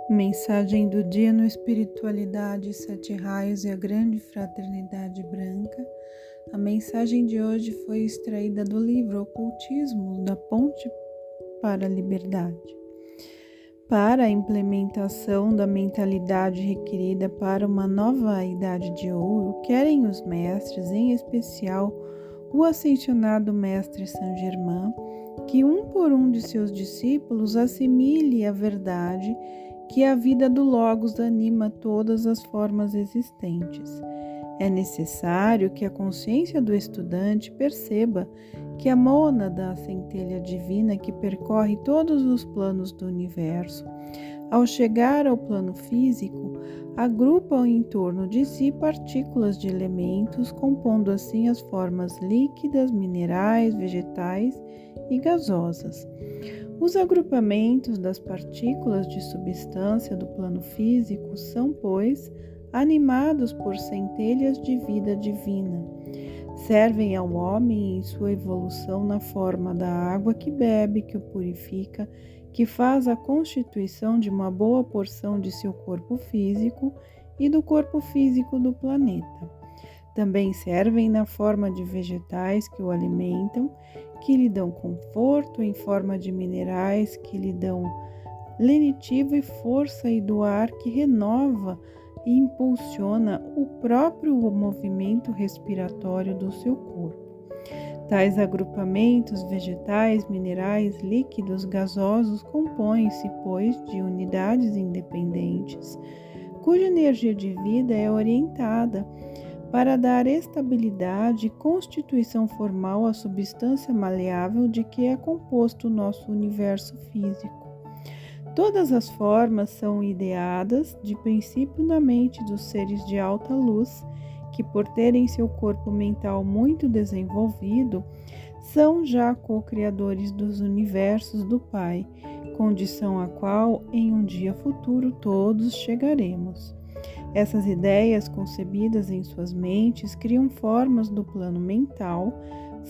Mensagem do dia no Espiritualidade, Sete Raios e a Grande Fraternidade Branca. A mensagem de hoje foi extraída do livro Ocultismo, da Ponte para a Liberdade. Para a implementação da mentalidade requerida para uma nova Idade de Ouro, querem os mestres, em especial o ascensionado Mestre Saint Germain, que um por um de seus discípulos assimile a verdade que a vida do Logos anima todas as formas existentes. É necessário que a consciência do estudante perceba que a mônada, a centelha divina que percorre todos os planos do universo, ao chegar ao plano físico, agrupa em torno de si partículas de elementos, compondo assim as formas líquidas, minerais, vegetais e gasosas. Os agrupamentos das partículas de substância do plano físico são, pois, animados por centelhas de vida divina. Servem ao homem em sua evolução na forma da água que bebe, que o purifica, que faz a constituição de uma boa porção de seu corpo físico e do corpo físico do planeta. Também servem na forma de vegetais que o alimentam, que lhe dão conforto, em forma de minerais que lhe dão lenitivo e força, e do ar que renova e impulsiona o próprio movimento respiratório do seu corpo. Tais agrupamentos vegetais, minerais, líquidos, gasosos compõem-se, pois, de unidades independentes, cuja energia de vida é orientada para dar estabilidade e constituição formal à substância maleável de que é composto o nosso universo físico. Todas as formas são ideadas de princípio na mente dos seres de alta luz, que, por terem seu corpo mental muito desenvolvido, são já co-criadores dos universos do Pai, condição a qual, em um dia futuro, todos chegaremos. Essas ideias concebidas em suas mentes criam formas do plano mental,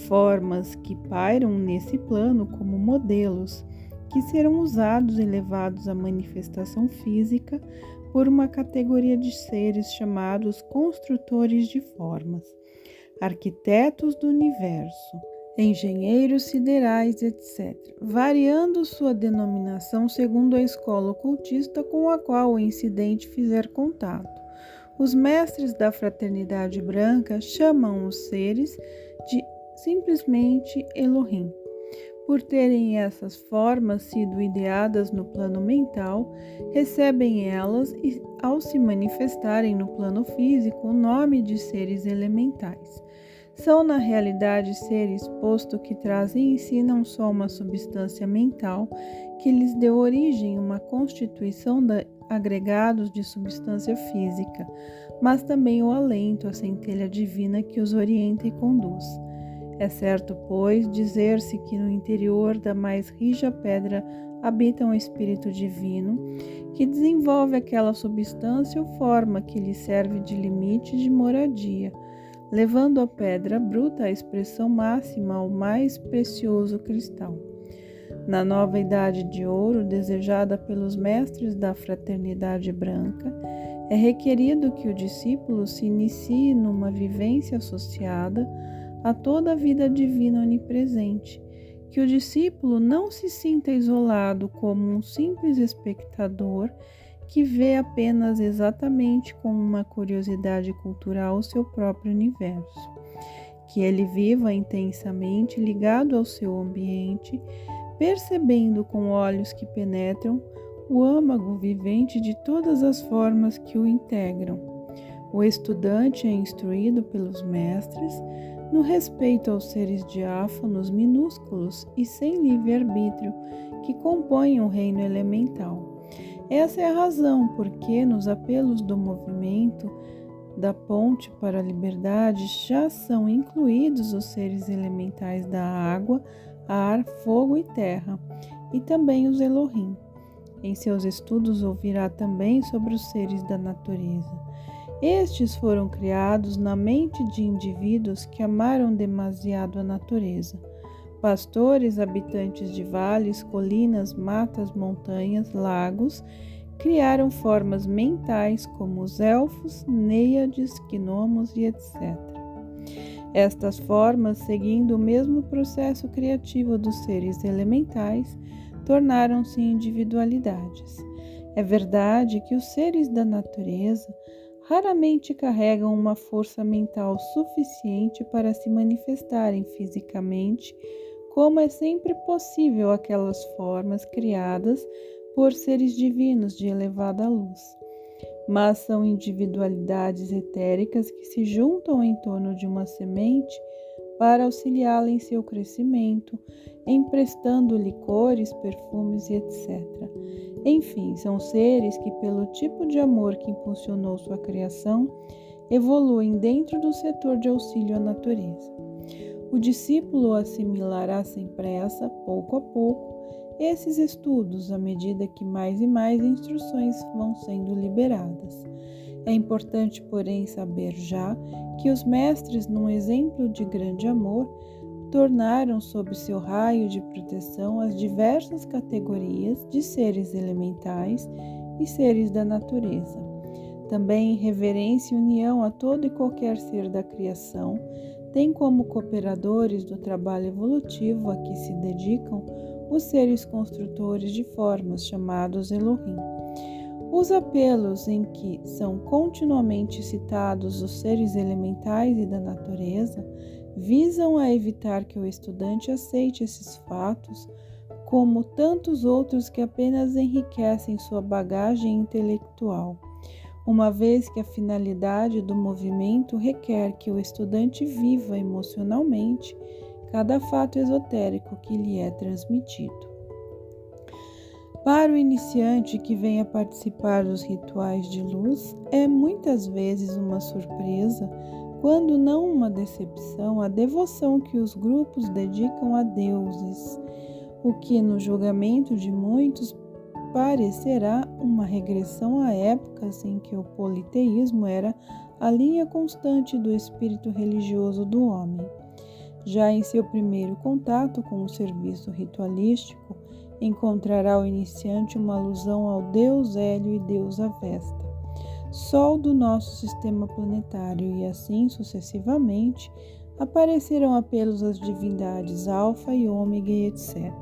formas que pairam nesse plano como modelos, que serão usados e levados à manifestação física por uma categoria de seres chamados construtores de formas, arquitetos do universo, engenheiros siderais, etc., variando sua denominação segundo a escola ocultista com a qual o incidente fizer contato. Os mestres da Fraternidade Branca chamam os seres de simplesmente Elohim. Por terem essas formas sido ideadas no plano mental, recebem elas e, ao se manifestarem no plano físico, o nome de seres elementais. São, na realidade, seres, posto que trazem em si não só uma substância mental, que lhes deu origem uma constituição de agregados de substância física, mas também o alento, a centelha divina que os orienta e conduz. É certo, pois, dizer-se que no interior da mais rija pedra habita um espírito divino, que desenvolve aquela substância ou forma que lhe serve de limite de moradia, levando a pedra bruta à expressão máxima ao mais precioso cristal. Na nova Idade de Ouro, desejada pelos mestres da Fraternidade Branca, é requerido que o discípulo se inicie numa vivência associada a toda a vida divina onipresente, que o discípulo não se sinta isolado como um simples espectador que vê apenas exatamente com uma curiosidade cultural o seu próprio universo, que ele viva intensamente ligado ao seu ambiente, percebendo com olhos que penetram o âmago vivente de todas as formas que o integram. O estudante é instruído pelos mestres no respeito aos seres diáfanos, minúsculos e sem livre-arbítrio que compõem o reino elemental. Essa é a razão por que, nos apelos do movimento da Ponte para a Liberdade, já são incluídos os seres elementais da água, ar, fogo e terra, e também os Elohim. Em seus estudos ouvirá também sobre os seres da natureza. Estes foram criados na mente de indivíduos que amaram demasiado a natureza. Pastores, habitantes de vales, colinas, matas, montanhas, lagos, criaram formas mentais como os elfos, nêiades, gnomos e etc. Estas formas, seguindo o mesmo processo criativo dos seres elementais, tornaram-se individualidades. É verdade que os seres da natureza raramente carregam uma força mental suficiente para se manifestarem fisicamente, como é sempre possível aquelas formas criadas por seres divinos de elevada luz. Mas são individualidades etéricas que se juntam em torno de uma semente para auxiliá-la em seu crescimento, emprestando-lhe cores, perfumes e etc. Enfim, são seres que, pelo tipo de amor que impulsionou sua criação, evoluem dentro do setor de auxílio à natureza. O discípulo assimilará sem pressa, pouco a pouco, esses estudos à medida que mais e mais instruções vão sendo liberadas. É importante, porém, saber já que os mestres, num exemplo de grande amor, tornaram sob seu raio de proteção as diversas categorias de seres elementais e seres da natureza. Também, em reverência e união a todo e qualquer ser da criação, tem como cooperadores do trabalho evolutivo a que se dedicam os seres construtores de formas, chamados Elohim. Os apelos em que são continuamente citados os seres elementais e da natureza visam a evitar que o estudante aceite esses fatos como tantos outros que apenas enriquecem sua bagagem intelectual, uma vez que a finalidade do movimento requer que o estudante viva emocionalmente cada fato esotérico que lhe é transmitido. Para o iniciante que venha participar dos rituais de luz, é muitas vezes uma surpresa, quando não uma decepção, a devoção que os grupos dedicam a deuses, o que no julgamento de muitos parecerá uma regressão a épocas em que o politeísmo era a linha constante do espírito religioso do homem. Já em seu primeiro contato com o serviço ritualístico, encontrará o iniciante uma alusão ao deus Hélio e deus Avesta, sol do nosso sistema planetário, e assim sucessivamente aparecerão apelos às divindades Alfa e Ômega e etc.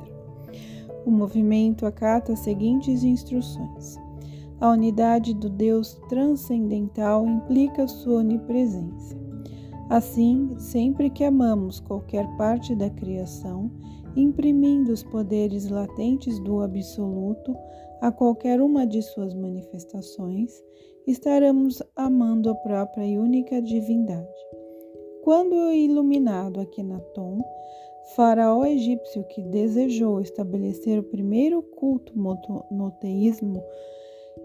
O movimento acata as seguintes instruções. A unidade do Deus transcendental implica sua onipresença. Assim, sempre que amamos qualquer parte da criação, imprimindo os poderes latentes do Absoluto a qualquer uma de suas manifestações, estaremos amando a própria e única divindade. Quando o iluminado Akhenaton, faraó egípcio que desejou estabelecer o primeiro culto monoteísmo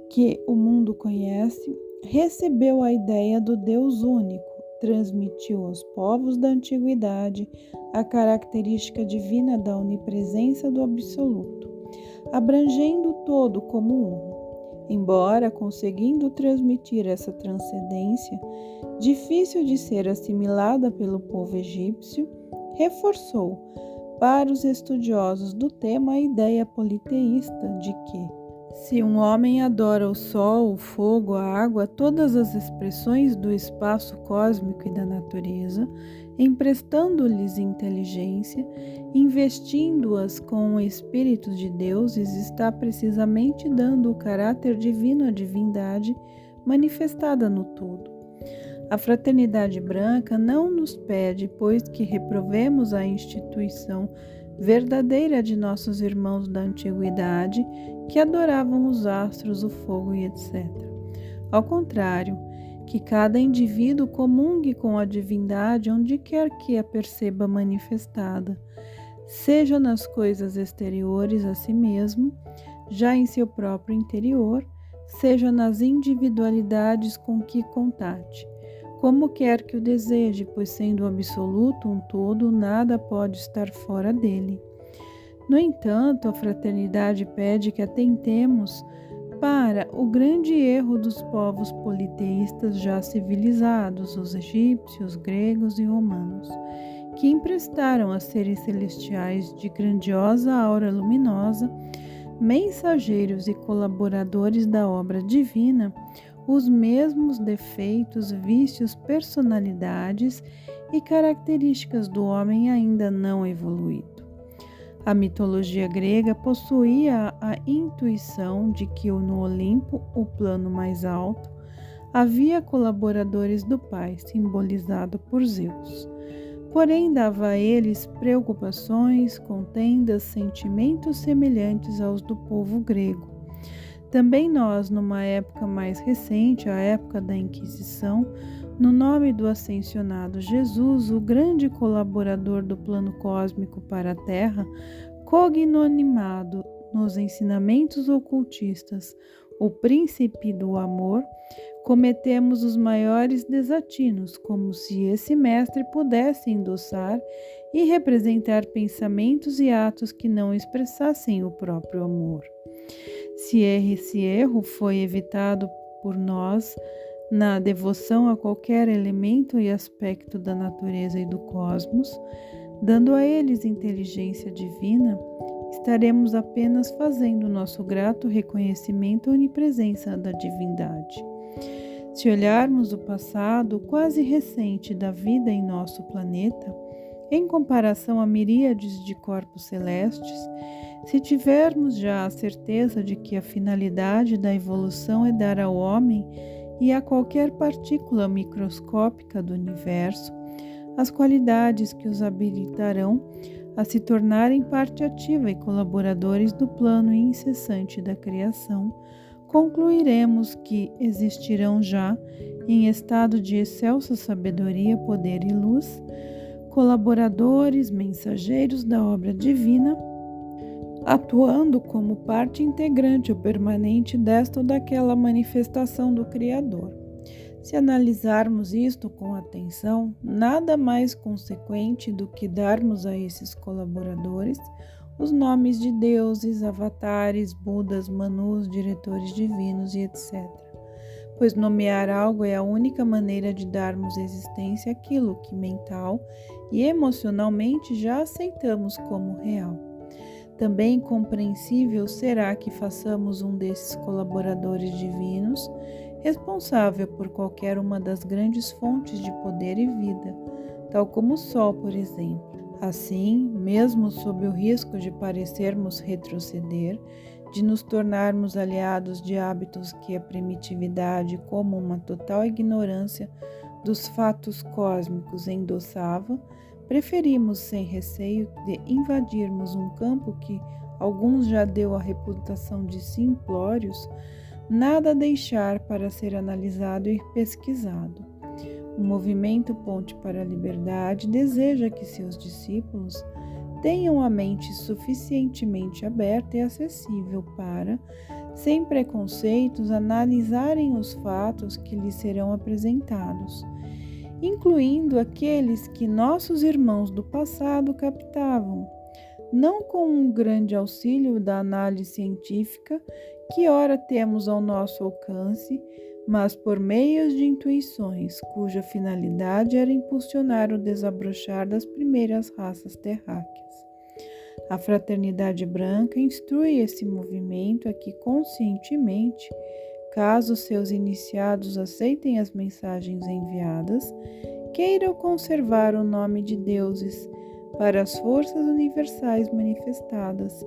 que o mundo conhece, recebeu a ideia do Deus único, transmitiu aos povos da antiguidade a característica divina da onipresença do Absoluto, abrangendo o todo como uno. Embora conseguindo transmitir essa transcendência, difícil de ser assimilada pelo povo egípcio, reforçou para os estudiosos do tema a ideia politeísta de que, se um homem adora o sol, o fogo, a água, todas as expressões do espaço cósmico e da natureza, emprestando-lhes inteligência, investindo-as com espíritos de deuses, está precisamente dando o caráter divino à divindade manifestada no todo. A fraternidade branca não nos pede, pois, que reprovemos a instituição verdadeira de nossos irmãos da antiguidade, que adoravam os astros, o fogo e etc. Ao contrário, que cada indivíduo comungue com a divindade onde quer que a perceba manifestada, seja nas coisas exteriores a si mesmo, já em seu próprio interior, seja nas individualidades com que contate, como quer que o deseje, pois sendo o absoluto um todo, nada pode estar fora dele. No entanto, a fraternidade pede que atentemos para o grande erro dos povos politeístas já civilizados, os egípcios, gregos e romanos, que emprestaram a seres celestiais de grandiosa aura luminosa mensageiros e colaboradores da obra divina, os mesmos defeitos, vícios, personalidades e características do homem ainda não evoluído. A mitologia grega possuía a intuição de que no Olimpo, o plano mais alto, havia colaboradores do Pai, simbolizado por Zeus. Porém, dava a eles preocupações, contendas, sentimentos semelhantes aos do povo grego. Também nós, numa época mais recente, a época da Inquisição, no nome do ascensionado Jesus, o grande colaborador do plano cósmico para a Terra, cognomado nos ensinamentos ocultistas, o príncipe do amor, cometemos os maiores desatinos, como se esse mestre pudesse endossar e representar pensamentos e atos que não expressassem o próprio amor. Se esse erro foi evitado por nós na devoção a qualquer elemento e aspecto da natureza e do cosmos, dando a eles inteligência divina, estaremos apenas fazendo nosso grato reconhecimento à onipresença da divindade. Se olharmos o passado quase recente da vida em nosso planeta, em comparação a miríades de corpos celestes, se tivermos já a certeza de que a finalidade da evolução é dar ao homem e a qualquer partícula microscópica do universo as qualidades que os habilitarão a se tornarem parte ativa e colaboradores do plano incessante da criação, concluiremos que existirão já, em estado de excelsa sabedoria, poder e luz, colaboradores, mensageiros da obra divina, atuando como parte integrante ou permanente desta ou daquela manifestação do Criador. Se analisarmos isto com atenção, nada mais consequente do que darmos a esses colaboradores os nomes de deuses, avatares, budas, manus, diretores divinos e etc. Pois nomear algo é a única maneira de darmos existência àquilo que mental e emocionalmente já aceitamos como real. Também compreensível será que façamos um desses colaboradores divinos responsável por qualquer uma das grandes fontes de poder e vida, tal como o Sol, por exemplo. Assim, mesmo sob o risco de parecermos retroceder, de nos tornarmos aliados de hábitos que a primitividade, como uma total ignorância dos fatos cósmicos, endossava, preferimos, sem receio de invadirmos um campo que alguns já deu a reputação de simplórios, nada deixar para ser analisado e pesquisado. O movimento Ponte para a Liberdade deseja que seus discípulos tenham a mente suficientemente aberta e acessível para, sem preconceitos, analisarem os fatos que lhes serão apresentados, incluindo aqueles que nossos irmãos do passado captavam, não com um grande auxílio da análise científica que ora temos ao nosso alcance, mas por meios de intuições, cuja finalidade era impulsionar o desabrochar das primeiras raças terráqueas. A Fraternidade Branca instrui esse movimento a que conscientemente, caso seus iniciados aceitem as mensagens enviadas, queiram conservar o nome de deuses para as forças universais manifestadas,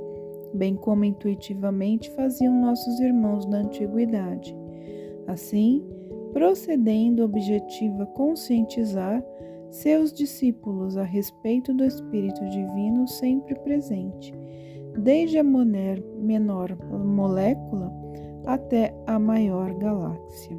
bem como intuitivamente faziam nossos irmãos da antiguidade. Assim, procedendo, objetiva conscientizar seus discípulos a respeito do Espírito Divino sempre presente, desde a menor molécula até a maior galáxia.